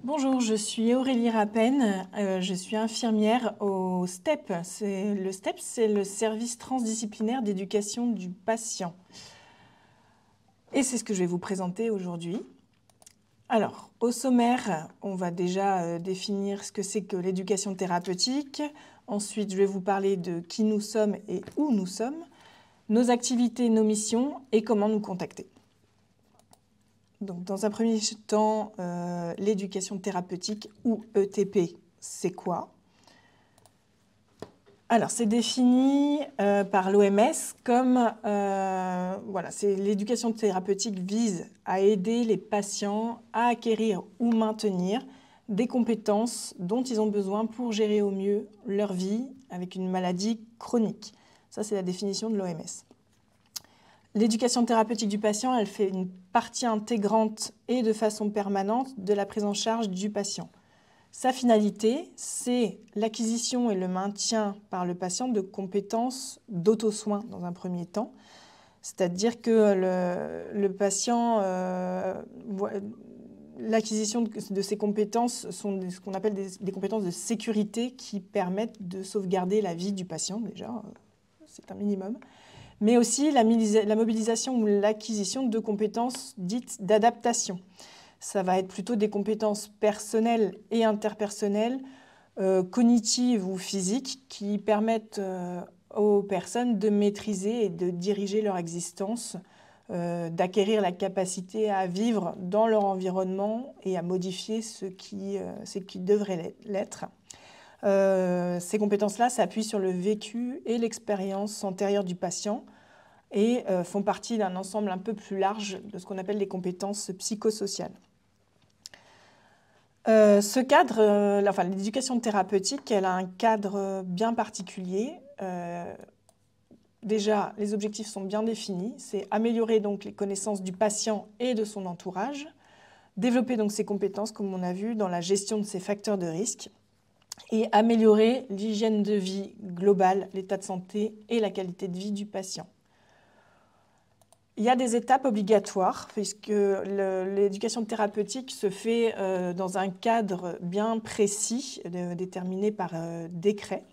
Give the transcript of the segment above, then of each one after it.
Bonjour, je suis Aurélie Rappen, je suis infirmière au STEP. Le STEP, c'est le service transdisciplinaire d'éducation du patient. Et c'est ce que je vais vous présenter aujourd'hui. Alors, au sommaire, on va déjà définir ce que c'est que l'éducation thérapeutique. Ensuite, je vais vous parler de qui nous sommes et où nous sommes, nos activités, nos missions et comment nous contacter. Donc, dans un premier temps, l'éducation thérapeutique ou ETP, c'est quoi? Alors, c'est défini par l'OMS comme l'éducation thérapeutique vise à aider les patients à acquérir ou maintenir des compétences dont ils ont besoin pour gérer au mieux leur vie avec une maladie chronique. Ça, c'est la définition de l'OMS. L'éducation thérapeutique du patient, elle fait une partie intégrante et de façon permanente de la prise en charge du patient. Sa finalité, c'est l'acquisition et le maintien par le patient de compétences d'auto-soin dans un premier temps. C'est-à-dire que le patient, l'acquisition de ces compétences sont ce qu'on appelle des compétences de sécurité qui permettent de sauvegarder la vie du patient, déjà, c'est un minimum. Mais aussi la mobilisation ou l'acquisition de compétences dites d'adaptation. Ça va être plutôt des compétences personnelles et interpersonnelles, cognitives ou physiques, qui permettent aux personnes de maîtriser et de diriger leur existence, d'acquérir la capacité à vivre dans leur environnement et à modifier ce qui devrait l'être. Ces compétences-là s'appuient sur le vécu et l'expérience antérieure du patient et font partie d'un ensemble un peu plus large de ce qu'on appelle les compétences psychosociales. Ce cadre, l'éducation thérapeutique, elle a un cadre bien particulier. Déjà, les objectifs sont bien définis. C'est améliorer donc les connaissances du patient et de son entourage, développer donc ses compétences, comme on a vu, dans la gestion de ses facteurs de risque, et améliorer l'hygiène de vie globale, l'état de santé et la qualité de vie du patient. Il y a des étapes obligatoires, puisque l'éducation thérapeutique se fait dans un cadre bien précis, déterminé par décret.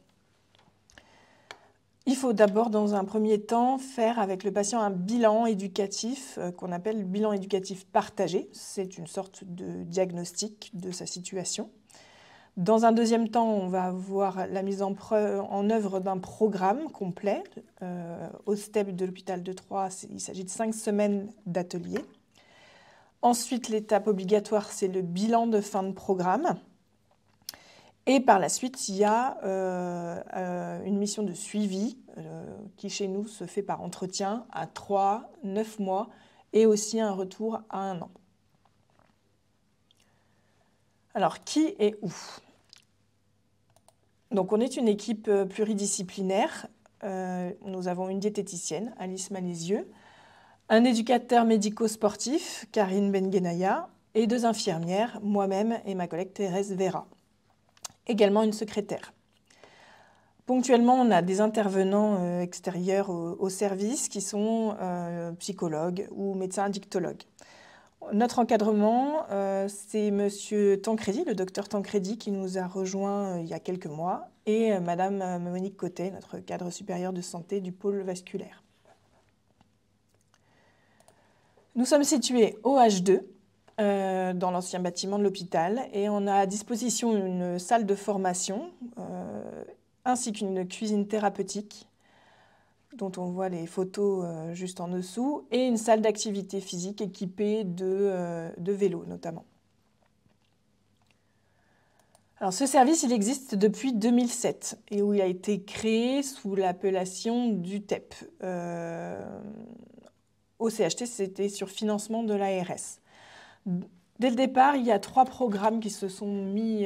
Il faut d'abord, dans un premier temps, faire avec le patient un bilan éducatif qu'on appelle le bilan éducatif partagé. C'est une sorte de diagnostic de sa situation. Dans un deuxième temps, on va avoir la mise en œuvre d'un programme complet. Au STEP de l'hôpital de Troyes, il s'agit de 5 semaines d'atelier. Ensuite, l'étape obligatoire, c'est le bilan de fin de programme. Et par la suite, il y a une mission de suivi qui, chez nous, se fait par entretien à 3, 9 mois et aussi un retour à 1 an. Alors, qui et où? Donc, on est une équipe pluridisciplinaire. Nous avons une diététicienne, Alice Malézieux, un éducateur médico-sportif, Karine Benguenaya, et 2 infirmières, moi-même et ma collègue Thérèse Vera. Également une secrétaire. Ponctuellement, on a des intervenants extérieurs au service qui sont psychologues ou médecins addictologues. Notre encadrement, c'est Monsieur Tancredi, le docteur Tancredi, qui nous a rejoints il y a quelques mois, et Madame Monique Cotet, notre cadre supérieur de santé du pôle vasculaire. Nous sommes situés au H2, dans l'ancien bâtiment de l'hôpital, et on a à disposition une salle de formation, ainsi qu'une cuisine thérapeutique, dont on voit les photos juste en dessous, et une salle d'activité physique équipée de vélos notamment. Alors, ce service, il existe depuis 2007 et où il a été créé sous l'appellation du TEP. Au CHT, c'était sur financement de l'ARS. Dès le départ, il y a 3 programmes qui se sont mis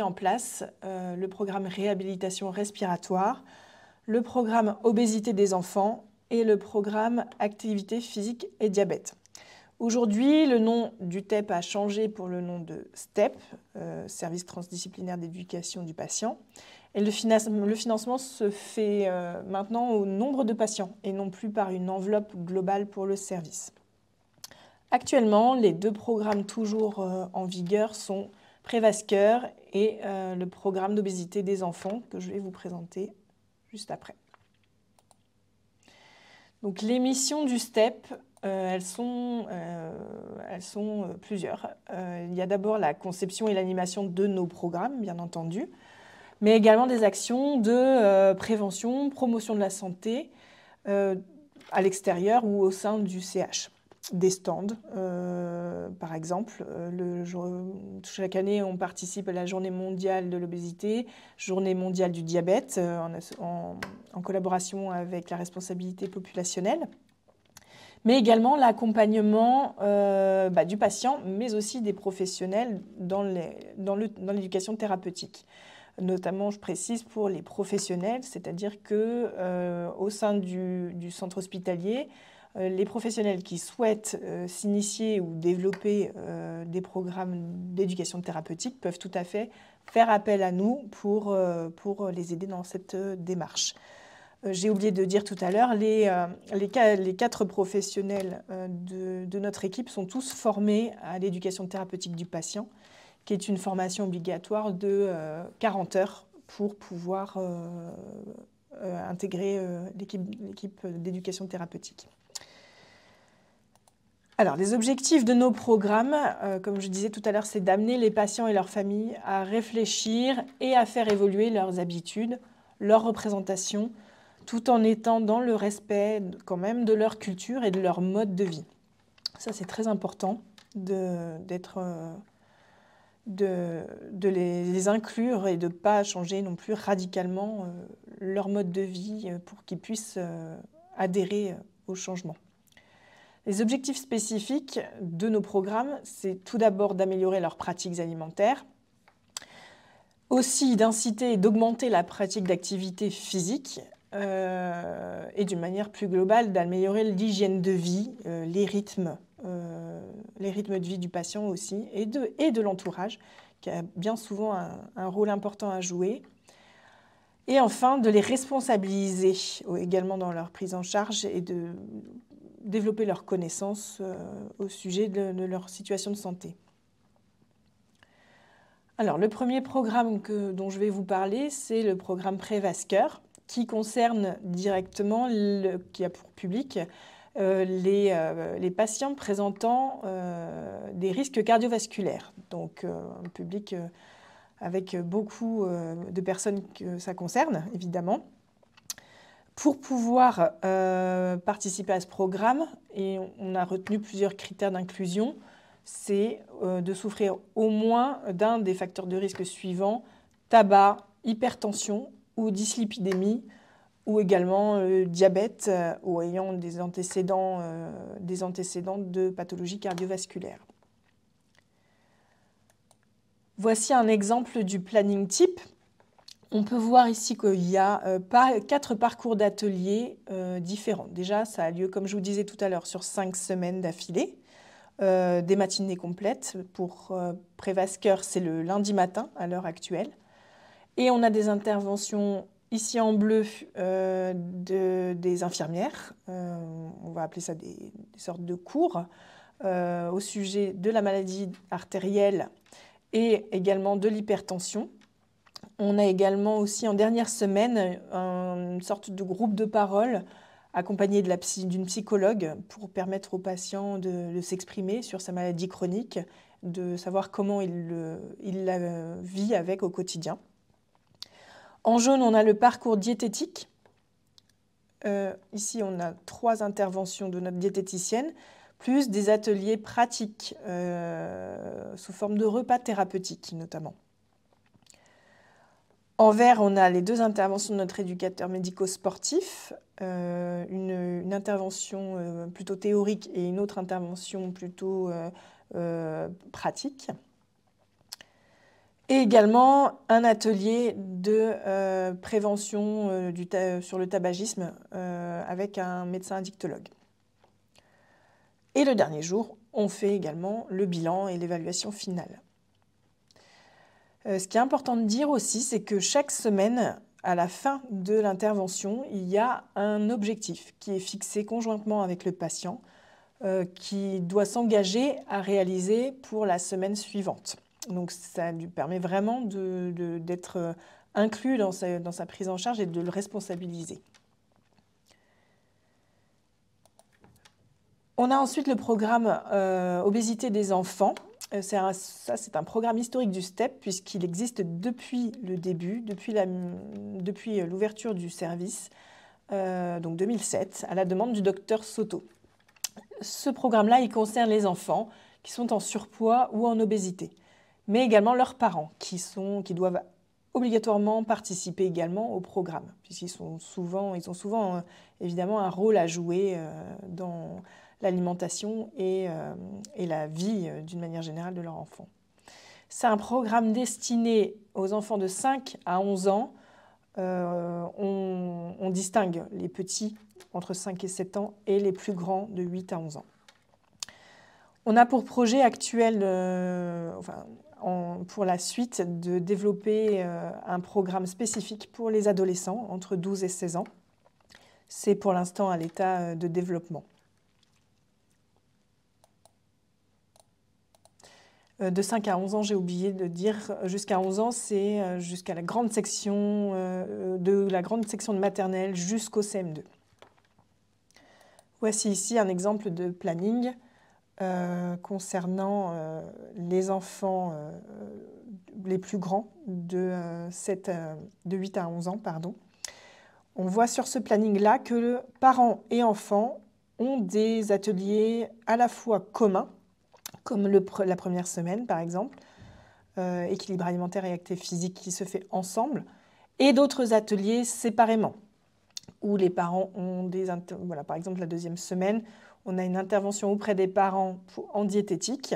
en place. Le programme réhabilitation respiratoire, le programme obésité des enfants et le programme activité physique et diabète. Aujourd'hui, le nom du TEP a changé pour le nom de STEP, Service transdisciplinaire d'éducation du patient. Et le financement se fait maintenant au nombre de patients et non plus par une enveloppe globale pour le service. Actuellement, les 2 programmes toujours en vigueur sont Prévasceur et le programme d'obésité des enfants que je vais vous présenter juste après. Donc les missions du STEP, elles sont plusieurs. Il y a d'abord la conception et l'animation de nos programmes, bien entendu, mais également des actions de prévention, promotion de la santé à l'extérieur ou au sein du CH. Des stands, par exemple. Chaque année, on participe à la Journée mondiale de l'obésité, Journée mondiale du diabète, en collaboration avec la responsabilité populationnelle, mais également l'accompagnement du patient, mais aussi des professionnels dans l'éducation thérapeutique. Notamment, je précise, pour les professionnels, c'est-à-dire qu'au sein du centre hospitalier, les professionnels qui souhaitent s'initier ou développer des programmes d'éducation thérapeutique peuvent tout à fait faire appel à nous pour les aider dans cette démarche. J'ai oublié de dire tout à l'heure, les 4 professionnels de notre équipe sont tous formés à l'éducation thérapeutique du patient, qui est une formation obligatoire de 40 heures pour pouvoir intégrer l'équipe d'éducation thérapeutique. Alors, les objectifs de nos programmes, comme je disais tout à l'heure, c'est d'amener les patients et leurs familles à réfléchir et à faire évoluer leurs habitudes, leurs représentations, tout en étant dans le respect quand même de leur culture et de leur mode de vie. Ça, c'est très important de les inclure et de ne pas changer non plus radicalement leur mode de vie pour qu'ils puissent adhérer au changement. Les objectifs spécifiques de nos programmes, c'est tout d'abord d'améliorer leurs pratiques alimentaires, aussi d'inciter et d'augmenter la pratique d'activité physique et d'une manière plus globale d'améliorer l'hygiène de vie, les rythmes de vie du patient aussi et de l'entourage, qui a bien souvent un rôle important à jouer. Et enfin, de les responsabiliser également dans leur prise en charge et de développer leurs connaissances au sujet de leur situation de santé. Alors, le premier programme dont je vais vous parler, c'est le programme Prévasceur, qui concerne directement, qui a pour public les patients présentant des risques cardiovasculaires. Donc, un public avec beaucoup de personnes que ça concerne, évidemment. Pour pouvoir participer à ce programme, et on a retenu plusieurs critères d'inclusion, c'est de souffrir au moins d'un des facteurs de risque suivants: tabac, hypertension ou dyslipidémie, ou également diabète ou ayant des antécédents de pathologie cardiovasculaire. Voici un exemple du planning type. On peut voir ici qu'il y a 4 parcours d'ateliers différents. Déjà, ça a lieu, comme je vous disais tout à l'heure, sur 5 semaines d'affilée. Des matinées complètes. Pour Prévasceur, c'est le lundi matin à l'heure actuelle. Et on a des interventions ici en bleu des infirmières. On va appeler ça des sortes de cours au sujet de la maladie artérielle et également de l'hypertension. On a également aussi en dernière semaine une sorte de groupe de parole accompagné d'une psychologue pour permettre au patient de s'exprimer sur sa maladie chronique, de savoir comment il la vit avec au quotidien. En jaune, on a le parcours diététique. Ici, on a 3 interventions de notre diététicienne, plus des ateliers pratiques sous forme de repas thérapeutiques notamment. En vert, on a les 2 interventions de notre éducateur médico-sportif, une intervention plutôt théorique et une autre intervention plutôt pratique. Et également un atelier de prévention sur le tabagisme avec un médecin addictologue. Et le dernier jour, on fait également le bilan et l'évaluation finale. Ce qui est important de dire aussi, c'est que chaque semaine, à la fin de l'intervention, il y a un objectif qui est fixé conjointement avec le patient, qui doit s'engager à réaliser pour la semaine suivante. Donc ça lui permet vraiment d'être inclus dans sa prise en charge et de le responsabiliser. On a ensuite le programme Obésité des enfants. C'est un programme historique du STEP puisqu'il existe depuis le début, depuis l'ouverture du service, donc 2007, à la demande du docteur Soto. Ce programme-là, il concerne les enfants qui sont en surpoids ou en obésité, mais également leurs parents qui doivent obligatoirement participer également au programme, puisqu'ils ont souvent évidemment un rôle à jouer dans l'alimentation et la vie d'une manière générale de leur enfant. C'est un programme destiné aux enfants de 5 à 11 ans. On distingue les petits entre 5 et 7 ans et les plus grands de 8 à 11 ans. On a pour projet actuel, pour la suite, de développer un programme spécifique pour les adolescents entre 12 et 16 ans. C'est pour l'instant à l'état de développement. De 5 à 11 ans, j'ai oublié de dire, jusqu'à 11 ans, c'est jusqu'à la grande section de maternelle jusqu'au CM2. Voici ici un exemple de planning concernant les enfants les plus grands de 8 à 11 ans. On voit sur ce planning-là que parents et enfants ont des ateliers à la fois communs, comme la première semaine par exemple, équilibre alimentaire et activité physique qui se fait ensemble, et d'autres ateliers séparément, où les parents ont par exemple la deuxième semaine, on a une intervention auprès des parents en diététique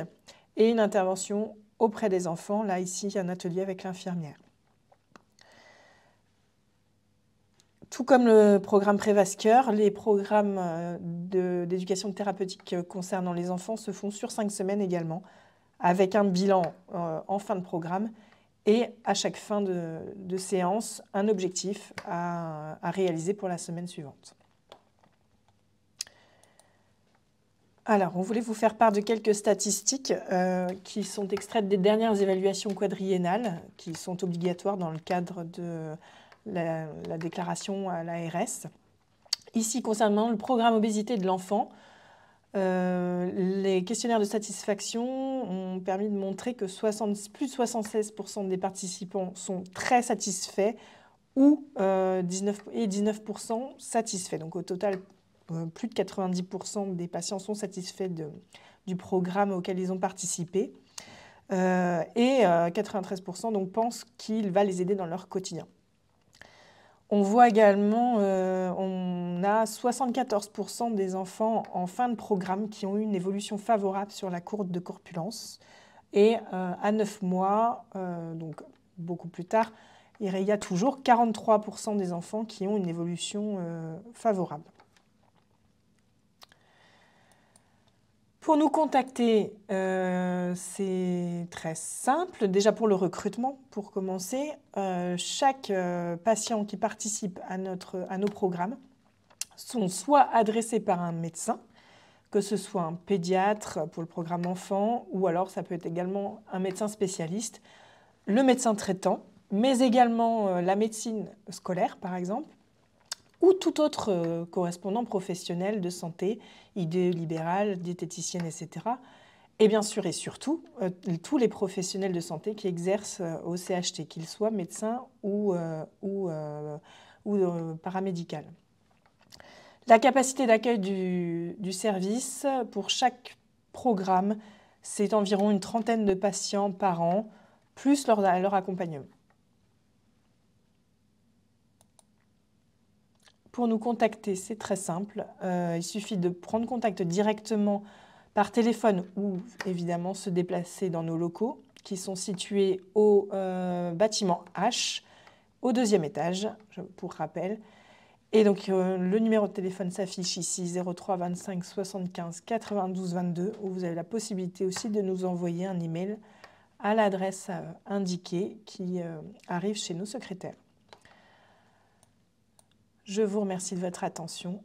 et une intervention auprès des enfants, là ici un atelier avec l'infirmière. Tout comme le programme Prévascœur, les programmes d'éducation thérapeutique concernant les enfants se font sur 5 semaines également, avec un bilan en fin de programme et à chaque fin de séance, un objectif à réaliser pour la semaine suivante. Alors, on voulait vous faire part de quelques statistiques qui sont extraites des dernières évaluations quadriennales qui sont obligatoires dans le cadre de la déclaration à l'ARS. Ici, concernant le programme obésité de l'enfant, les questionnaires de satisfaction ont permis de montrer que plus de 76% des participants sont très satisfaits ou 19% satisfaits. Donc au total, plus de 90% des patients sont satisfaits du programme auquel ils ont participé et 93% donc, pensent qu'il va les aider dans leur quotidien. On voit également, on a 74% des enfants en fin de programme qui ont eu une évolution favorable sur la courbe de corpulence. Et à 9 mois, donc beaucoup plus tard, il y a toujours 43% des enfants qui ont une évolution favorable. Pour nous contacter, c'est très simple. Déjà pour le recrutement, pour commencer, chaque patient qui participe à nos programmes sont soit adressés par un médecin, que ce soit un pédiatre pour le programme enfant, ou alors ça peut être également un médecin spécialiste, le médecin traitant, mais également la médecine scolaire par exemple, ou tout autre correspondant professionnel de santé, idée libérale, diététicienne, etc. Et bien sûr et surtout, tous les professionnels de santé qui exercent au CHT, qu'ils soient médecins ou paramédical. La capacité d'accueil du service pour chaque programme, c'est environ une trentaine de patients par an, plus leur accompagnement. Pour nous contacter, c'est très simple. Il suffit de prendre contact directement par téléphone ou évidemment se déplacer dans nos locaux qui sont situés au bâtiment H, au 2e étage, pour rappel. Et donc le numéro de téléphone s'affiche ici, 03 25 75 92 22, où vous avez la possibilité aussi de nous envoyer un email à l'adresse indiquée qui arrive chez nos secrétaires. Je vous remercie de votre attention